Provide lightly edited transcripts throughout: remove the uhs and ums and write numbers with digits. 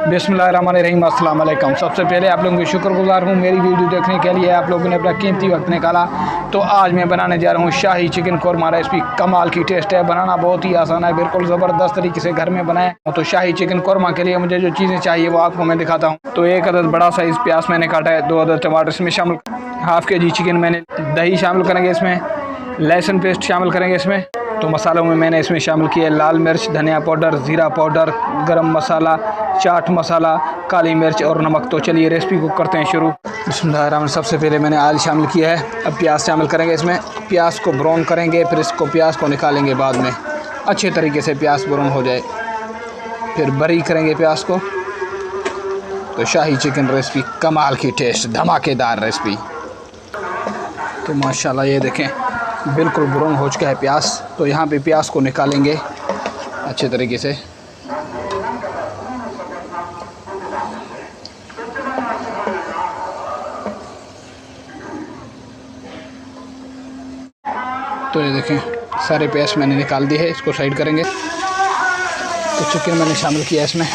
बिस्मिल्लाहिर्रहमानिर्रहीम, अस्सलाम वालेकुम। सबसे पहले आप लोगों की शुक्रगुजार हूँ मेरी वीडियो देखने के लिए। आप लोगों ने अपना कीमती वक्त निकाला। तो आज मैं बनाने जा रहा हूँ शाही चिकन कौरमा रेसिपी। कमाल की टेस्ट है, बनाना बहुत ही आसान है, बिल्कुल ज़बरदस्त तरीके से घर में बनाए। तो शाही चिकन कौरमा के लिए मुझे जो चीज़ें चाहिए वो आपको मैं दिखाता हूँ। तो 1 अदद बड़ा साइज़ प्याज मैंने काटा है, 2 अदद टमाटर इसमें शामिल, हाफ़ के जी चिकन मैंने, दही शामिल करेंगे इसमें, लहसुन पेस्ट शामिल करेंगे इसमें। तो मसालों में मैंने इसमें शामिल किया लाल मिर्च, धनिया पाउडर, ज़ीरा पाउडर, गरम मसाला, चाट मसाला, काली मिर्च और नमक। तो चलिए रेसिपी को करते हैं शुरू। बिस्मिल्लाहिर्रहमानिर्रहीम। सबसे पहले मैंने आलू शामिल किया है। अब प्याज शामिल करेंगे इसमें। प्याज को ब्राउन करेंगे, फिर इसको प्याज को निकालेंगे बाद में, अच्छे तरीके से प्याज ब्राउन हो जाए, फिर बारीक करेंगे प्याज को। तो शाही चिकन रेसिपी कमाल की टेस्ट, धमाकेदार रेसिपी। तो माशाल्लाह ये देखें बिल्कुल ब्राउन हो चुका है प्याज। तो यहाँ पे प्याज को निकालेंगे अच्छे तरीके से। तो ये देखें सारे प्याज मैंने निकाल दिए है, इसको साइड करेंगे। तो चिकन मैंने शामिल किया इसमें,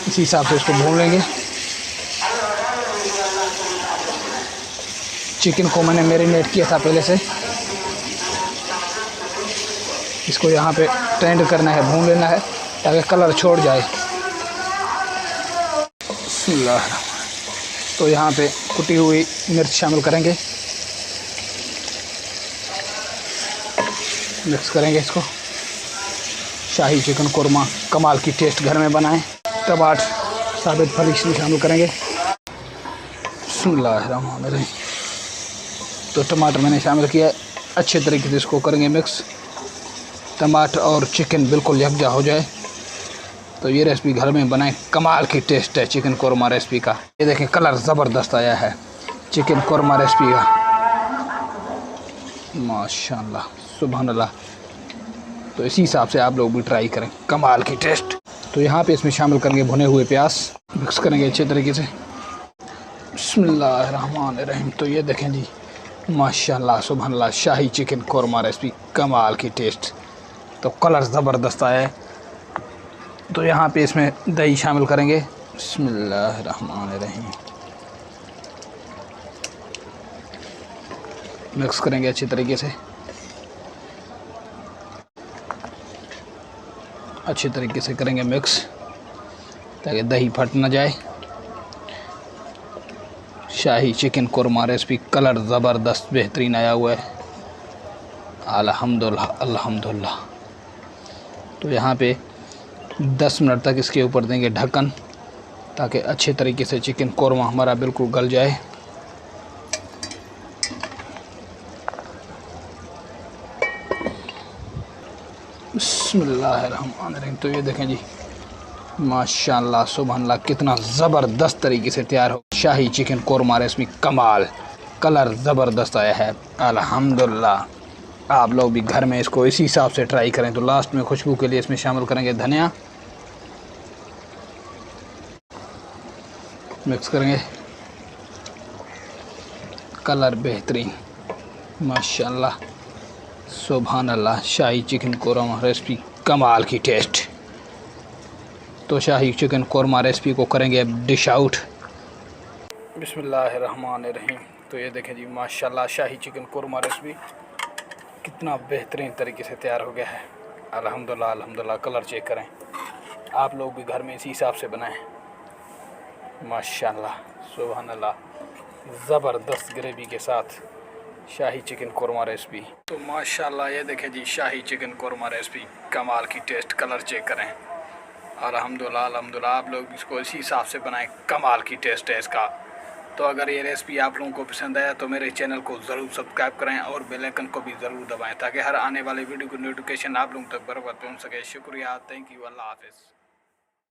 इसी हिसाब से इसको भून लेंगे। चिकन को मैंने मैरिनेट किया था पहले से, इसको यहाँ पे टेंड करना है, भून लेना है ताकि कलर छोड़ जाए। तो यहाँ पे कुटी हुई मिर्च शामिल करेंगे, मिक्स करेंगे इसको। शाही चिकन कौरमा कमाल की टेस्ट घर में बनाएं। टमाटर साबित फल इसमें शामिल करेंगे। बिस्मिल्लाहिर्रहमानिर्रहीम। तो टमाटर मैंने शामिल किया, अच्छे तरीके से इसको करेंगे मिक्स। टमाटर और चिकन बिल्कुल यकजा हो जाए। तो ये रेसिपी घर में बनाएं, कमाल की टेस्ट है चिकन कौरमा रेसिपी का। ये देखें कलर ज़बरदस्त आया है चिकन कौरमा रेसिपी का, माशाल्लाह सुभान अल्लाह। तो इसी हिसाब से आप लोग भी ट्राई करें, कमाल की टेस्ट। तो यहाँ पे इसमें शामिल करेंगे भुने हुए प्याज, मिक्स करेंगे अच्छे तरीके से। बिस्मिल्लाहिर्रहमानिर्रहीम। तो ये देखें जी माशाल्लाह सुभान अल्लाह, शाही चिकन कौरमा रेसिपी कमाल की टेस्ट। तो कलर ज़बरदस्त आया है। तो यहाँ पे इसमें दही शामिल करेंगे। बिस्मिल्लाहिर्रहमानिर्रहीम। मिक्स करेंगे अच्छे तरीके से, अच्छे तरीके से करेंगे मिक्स ताकि दही फट ना जाए। शाही चिकन कौरमा रेसिपी कलर ज़बरदस्त बेहतरीन आया हुआ है, अल्हम्दुलिल्लाह अल्हम्दुलिल्लाह। तो यहाँ पे 10 मिनट तक इसके ऊपर देंगे ढक्कन ताकि अच्छे तरीके से चिकन कौरमा हमारा बिल्कुल गल जाए। बिस्मिल्लाहिर्रहमानिर्रहीम। तो ये देखें जी माशाल्लाह सुभानअल्लाह, कितना ज़बरदस्त तरीके से तैयार हो शाही चिकन कौरमा रेसिपी कमाल। कलर ज़बरदस्त आया है अल्हम्दुलिल्लाह। आप लोग भी घर में इसको इसी हिसाब से ट्राई करें। तो लास्ट में खुशबू के लिए इसमें शामिल करेंगे धनिया, मिक्स करेंगे। कलर बेहतरीन माशाल्लाह सुभान अल्लाह, शाही चिकन कौरमा रेसिपी कमाल की टेस्ट। तो शाही चिकन कौरमा रेसिपी को करेंगे अब डिश आउट। बिस्मिल्लाहिर्रहमानिर्रहीम। तो ये देखें जी माशाल्लाह, शाही चिकन कौरमा रेसिपी कितना बेहतरीन तरीके से तैयार हो गया है अल्हम्दुलिल्लाह अल्हम्दुलिल्लाह। कलर चेक करें, आप लोग भी घर में इसी हिसाब से बनाएं। माशाल्लाह सुभान अल्लाह, ज़बरदस्त ग्रेवी के साथ शाही चिकन कौरमा रेसिपी। तो माशाल्लाह ये देखें जी शाही चिकन कौरमा रेसिपी कमाल की टेस्ट। कलर चेक करें, अल्हम्दुलिल्लाह अल्हम्दुलिल्लाह। आप लोग इसको इसी हिसाब से बनाएं, कमाल की टेस्ट है इसका। तो अगर ये रेसिपी आप लोगों को पसंद आया तो मेरे चैनल को ज़रूर सब्सक्राइब करें और बेल आइकन को भी ज़रूर दबाएं ताकि हर आने वाले वीडियो की नोटिफिकेशन आप लोगों तक बराबर पहुंच सके। शुक्रिया, थैंक यू, अल्लाह हाफ़िज़।